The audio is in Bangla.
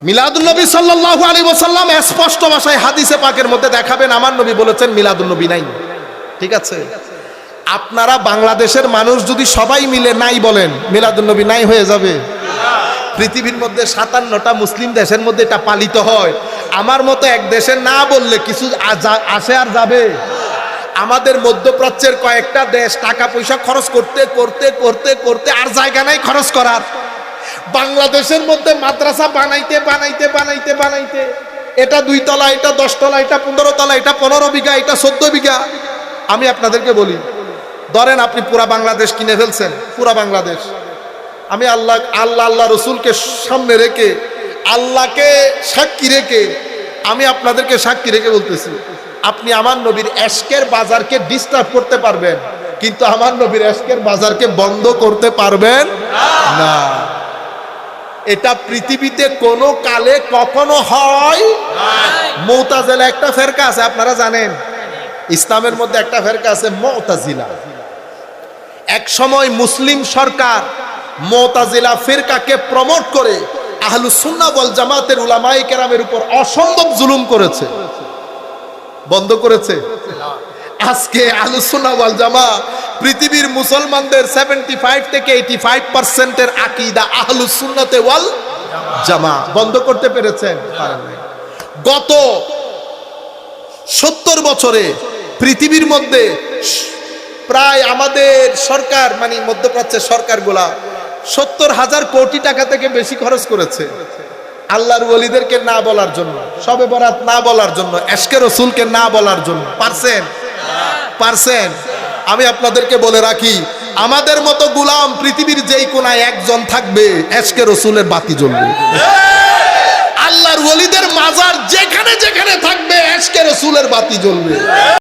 মিলাদুন নবী সাল্লাল্লাহু আলাইহি ওয়াসাল্লাম স্পষ্ট ভাষায় হাদিসে পাকের মধ্যে দেখাবেন আমার নবী বলেছেন মিলাদুন নবী নাই। ঠিক আছে, আপনারা বাংলাদেশের মানুষ যদি সবাই মিলে নাই বলেন মিলাদুন নবী নাই হয়ে যাবে। পৃথিবীর মধ্যে 57টা মুসলিম দেশের মধ্যে এটা পালিত হয়। আমার মতো এক দেশে না বললে কিছু আসে আর যাবে। আমাদের মধ্যপ্রাচ্যের কয়েকটা দেশ টাকা পয়সা খরচ করতে করতে করতে করতে আর জায়গা নাই খরচ করার। বাংলাদেশের মধ্যে মাদ্রাসা বানাইতে বানাইতে বানাইতে বানাইতে এটা 2 তলা, এটা 10 তলা, এটা 15 তলা, এটা 15 বিঘা, এটা 14 বিঘা। আমি আপনাদেরকে বলি, ধরেন আপনি পুরা বাংলাদেশ কিনে ফেলছেন, পুরা বাংলাদেশ। আমি আল্লাহ রসুলকে সামনে রেখে, আল্লাহকে সাক্ষী রেখে, আমি আপনাদেরকে সাক্ষী রেখে বলতেছি, আপনি আমার নবীর এশকের বাজারকে ডিস্টার্ব করতে পারবেন, কিন্তু আমার নবীর এশকের বাজারকে বন্ধ করতে পারবেন না। এটা পৃথিবীতে কোনো কালে কখনো হয়। মুতাজিলা একটা ফেরকা আছে, আপনারা জানেন ইসলামের মধ্যে একটা ফেরকা আছে মুতাজিলা। এক সময় মুসলিম সরকার মুতাজিলা ফিরকাকে প্রমোট করে আহলুস সুন্নাহ ওয়াল জামাতের উলামায়ে কেরামের উপর অসম্ভব জুলুম করেছে, বন্ধ করেছে। আজকে আহলুস সুন্নাহ ওয়াল জামাত পৃথিবীর মুসলমানদের 75 থেকে 85% এর আকীদা আহলুস সুন্নাতে ওয়াল জামাত। বন্ধ করতে পেরেছেন? গত 70 বছরে পৃথিবীর মধ্যে প্রায় আমাদের সরকার মানে মধ্যপ্রাচ্যের সরকারগুলা 70,000 কোটি টাকা থেকে বেশি খরচ করেছে আল্লাহর ওলিদেরকে না বলার জন্য, শবে বরাত না বলার জন্য, এশকে রসুলকে না বলার জন্য। পারছেন? আমি আপনাদেরকে বলে রাখি, আমাদের মতো গোলাম পৃথিবীর যেই কোনায় একজন থাকবে, এশকে রসুলের বাতি জ্বলবে। আল্লাহর ওলিদের মাজার যেখানে যেখানে থাকবে, এশকে রসুলের বাতি জ্বলবে।